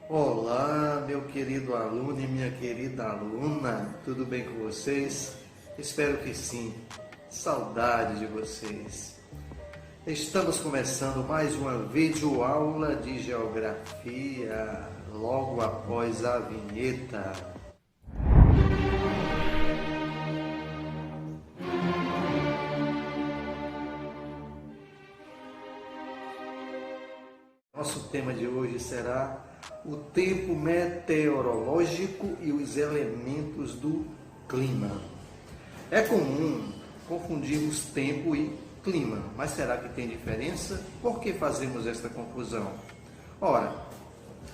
Olá, meu querido aluno e minha querida aluna, tudo bem com vocês? Espero que sim. Saudade de vocês. Estamos começando mais uma videoaula de geografia, logo após a vinheta. Nosso tema de hoje será o tempo meteorológico e os elementos do clima. É comum confundirmos tempo e clima, mas será que tem diferença? Por que fazemos esta confusão? Ora,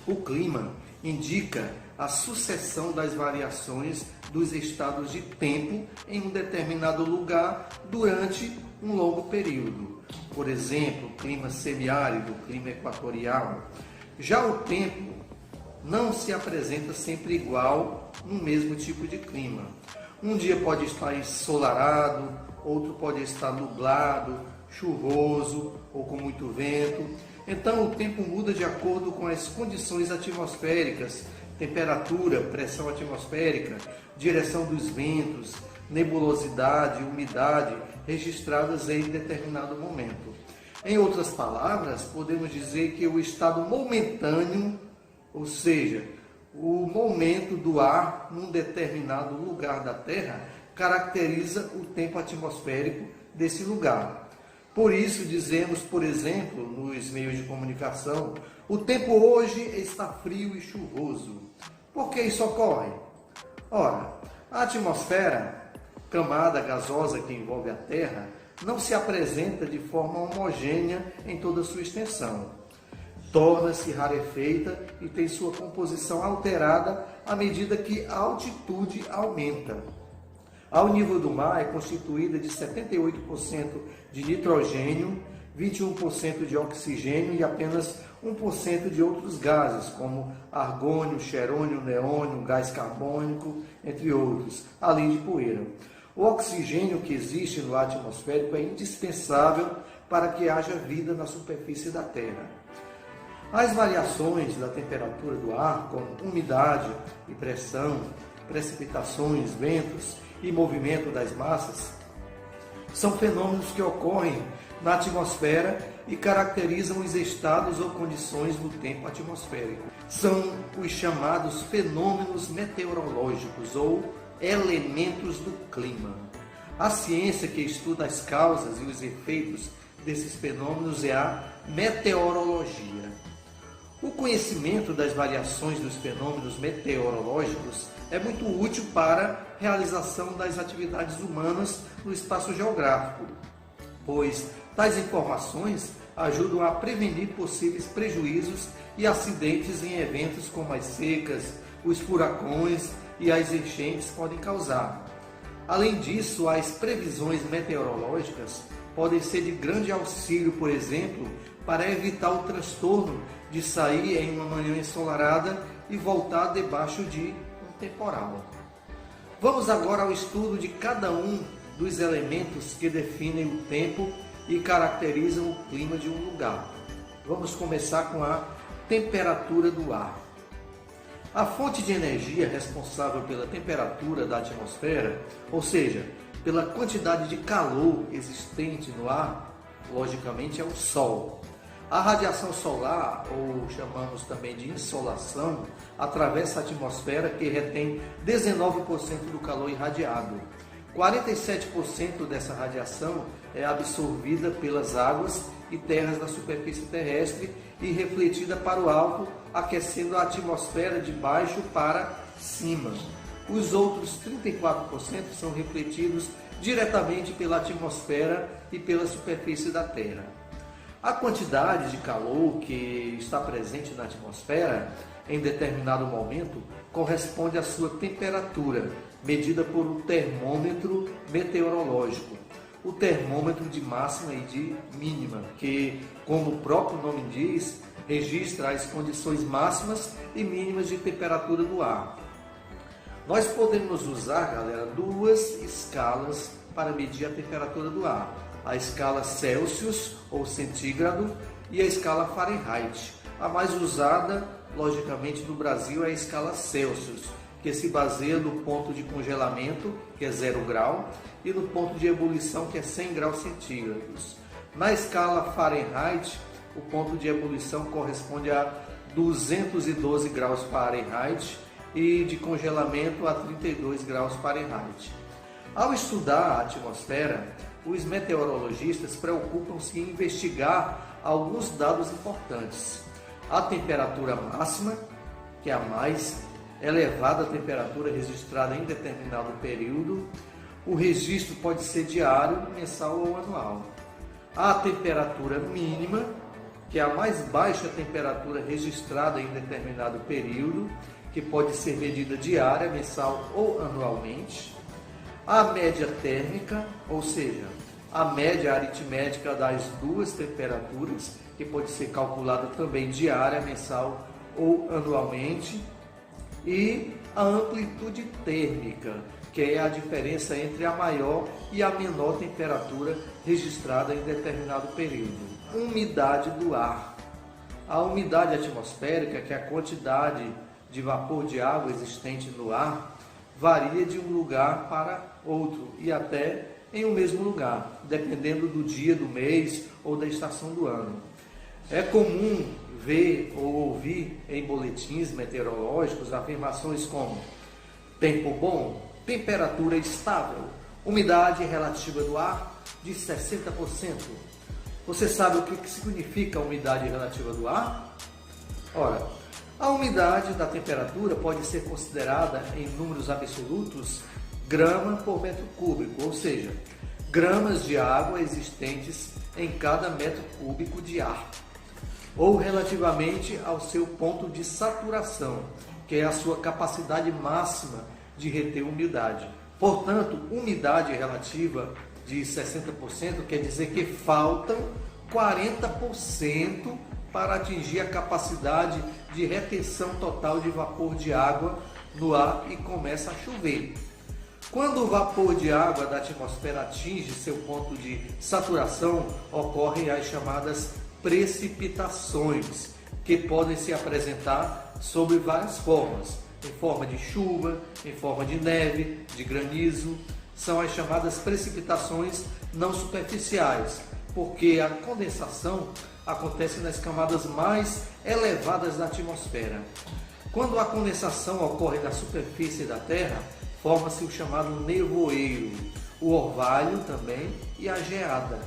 o clima indica a sucessão das variações dos estados de tempo em um determinado lugar durante um longo período. Por exemplo, clima semiárido, clima equatorial. Já o tempo não se apresenta sempre igual no mesmo tipo de clima. Um dia pode estar ensolarado, outro pode estar nublado, chuvoso ou com muito vento. Então o tempo muda de acordo com as condições atmosféricas, temperatura, pressão atmosférica, direção dos ventos, nebulosidade, umidade registradas em determinado momento. Em outras palavras, podemos dizer que o estado momentâneo, ou seja, o momento do ar num determinado lugar da Terra, caracteriza o tempo atmosférico desse lugar. Por isso dizemos, por exemplo, nos meios de comunicação, o tempo hoje está frio e chuvoso. Por que isso ocorre? Ora, a atmosfera, camada gasosa que envolve a Terra, não se apresenta de forma homogênea em toda a sua extensão. Torna-se rarefeita e tem sua composição alterada à medida que a altitude aumenta. Ao nível do mar é constituída de 78% de nitrogênio, 21% de oxigênio e apenas 1% de outros gases, como argônio, xerônio, neônio, gás carbônico, entre outros, além de poeira. O oxigênio que existe no ar atmosférico é indispensável para que haja vida na superfície da Terra. As variações da temperatura do ar, como umidade e pressão, precipitações, ventos e movimento das massas, são fenômenos que ocorrem na atmosfera e caracterizam os estados ou condições do tempo atmosférico. São os chamados fenômenos meteorológicos ou elementos do clima. A ciência que estuda as causas e os efeitos desses fenômenos é a meteorologia. O conhecimento das variações dos fenômenos meteorológicos é muito útil para a realização das atividades humanas no espaço geográfico, pois tais informações ajudam a prevenir possíveis prejuízos e acidentes em eventos como as secas, os furacões e as enchentes podem causar. Além disso, as previsões meteorológicas podem ser de grande auxílio, por exemplo, para evitar o transtorno de sair em uma manhã ensolarada e voltar debaixo de um temporal. Vamos agora ao estudo de cada um dos elementos que definem o tempo e caracterizam o clima de um lugar. Vamos começar com a temperatura do ar. A fonte de energia responsável pela temperatura da atmosfera, ou seja, pela quantidade de calor existente no ar, logicamente é o Sol. A radiação solar, ou chamamos também de insolação, atravessa a atmosfera que retém 19% do calor irradiado. 47% dessa radiação é absorvida pelas águas e terras da superfície terrestre e refletida para o alto, aquecendo a atmosfera de baixo para cima. Os outros 34% são refletidos diretamente pela atmosfera e pela superfície da Terra. A quantidade de calor que está presente na atmosfera em determinado momento corresponde à sua temperatura, medida por um termômetro meteorológico. O termômetro de máxima e de mínima, que, como o próprio nome diz, registra as condições máximas e mínimas de temperatura do ar. Nós podemos usar, galera, duas escalas para medir a temperatura do ar. A escala Celsius ou centígrado e a escala Fahrenheit. A mais usada logicamente no Brasil, é a escala Celsius, que se baseia no ponto de congelamento, que é 0 grau, e no ponto de ebulição, que é 100 graus centígrados. Na escala Fahrenheit, o ponto de ebulição corresponde a 212 graus Fahrenheit e de congelamento a 32 graus Fahrenheit. Ao estudar a atmosfera, os meteorologistas preocupam-se em investigar alguns dados importantes. A temperatura máxima, que é a mais elevada temperatura registrada em determinado período. O registro pode ser diário, mensal ou anual. A temperatura mínima, que é a mais baixa temperatura registrada em determinado período, que pode ser medida diária, mensal ou anualmente. A média térmica, ou seja, a média aritmética das duas temperaturas, que pode ser calculada também diária, mensal ou anualmente. E a amplitude térmica, que é a diferença entre a maior e a menor temperatura registrada em determinado período. Umidade do ar. A umidade atmosférica, que é a quantidade de vapor de água existente no ar, varia de um lugar para outro e até em um mesmo lugar, dependendo do dia, do mês ou da estação do ano. É comum ver ou ouvir em boletins meteorológicos afirmações como tempo bom, temperatura estável, umidade relativa do ar de 60%. Você sabe o que significa a umidade relativa do ar? Ora, a umidade da temperatura pode ser considerada em números absolutos grama por metro cúbico, ou seja, gramas de água existentes em cada metro cúbico de ar, ou relativamente ao seu ponto de saturação, que é a sua capacidade máxima de reter umidade. Portanto, umidade relativa de 60% quer dizer que faltam 40% para atingir a capacidade de retenção total de vapor de água no ar e começa a chover. Quando o vapor de água da atmosfera atinge seu ponto de saturação, ocorrem as chamadas precipitações, que podem se apresentar sob várias formas, em forma de chuva, em forma de neve, de granizo. São as chamadas precipitações não superficiais, porque a condensação acontece nas camadas mais elevadas da atmosfera. Quando a condensação ocorre na superfície da Terra, forma-se o chamado nevoeiro, o orvalho também e a geada,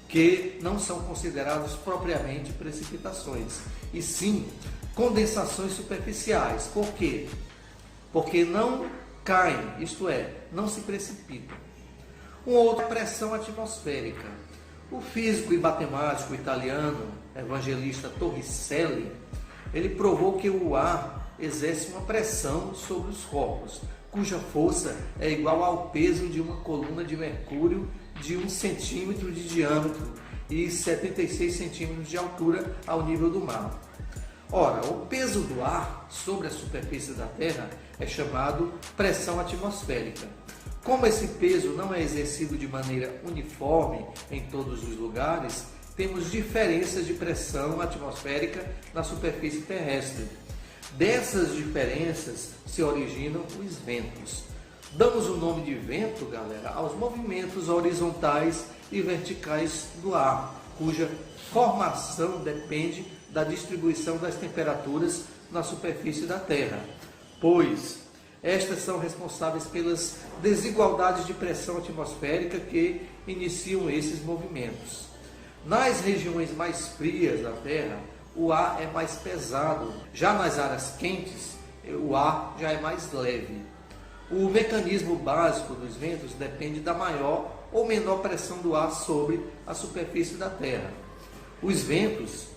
que não são considerados propriamente precipitações, e sim condensações superficiais. Por quê? Porque não caem, isto é, não se precipitam. Uma outra pressão atmosférica. O físico e matemático italiano Evangelista Torricelli, ele provou que o ar exerce uma pressão sobre os corpos, cuja força é igual ao peso de uma coluna de mercúrio de 1 centímetro de diâmetro e 76 centímetros de altura ao nível do mar. Ora, o peso do ar sobre a superfície da Terra é chamado pressão atmosférica. Como esse peso não é exercido de maneira uniforme em todos os lugares, temos diferenças de pressão atmosférica na superfície terrestre. Dessas diferenças se originam os ventos. Damos o nome de vento, galera, aos movimentos horizontais e verticais do ar, cuja formação depende da distribuição das temperaturas na superfície da Terra, pois estas são responsáveis pelas desigualdades de pressão atmosférica que iniciam esses movimentos. Nas regiões mais frias da Terra, o ar é mais pesado. Já nas áreas quentes, o ar já é mais leve. O mecanismo básico dos ventos depende da maior ou menor pressão do ar sobre a superfície da Terra. Os ventos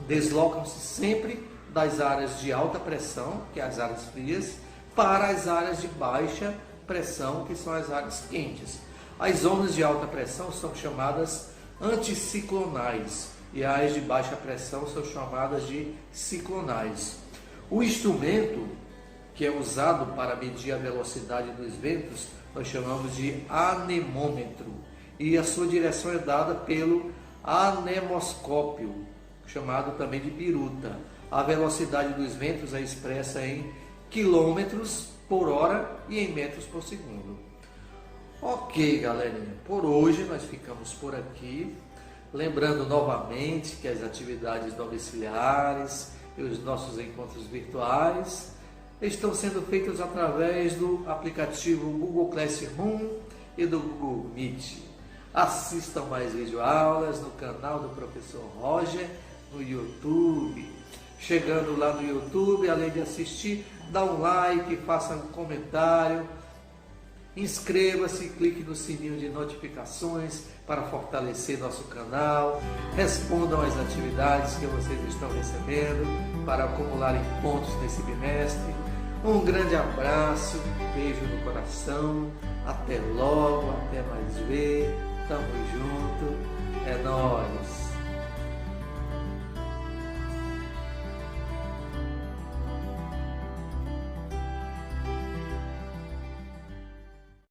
deslocam-se sempre das áreas de alta pressão, que é as áreas frias, para as áreas de baixa pressão, que são as áreas quentes. As ondas de alta pressão são chamadas anticiclonais e as de baixa pressão são chamadas de ciclonais. O instrumento que é usado para medir a velocidade dos ventos nós chamamos de anemômetro, e a sua direção é dada pelo anemoscópio, chamado também de biruta. A velocidade dos ventos é expressa em quilômetros por hora e em metros por segundo. Ok, galerinha, por hoje nós ficamos por aqui. Lembrando novamente que as atividades domiciliares e os nossos encontros virtuais estão sendo feitos através do aplicativo Google Classroom e do Google Meet. Assistam mais videoaulas no canal do professor Roger no YouTube. Chegando lá no YouTube, além de assistir, dá um like, faça um comentário, inscreva-se, clique no sininho de notificações para fortalecer nosso canal, respondam às atividades que vocês estão recebendo para acumularem pontos nesse bimestre. Um grande abraço, beijo no coração, até logo, até mais ver, tamo junto, é nóis!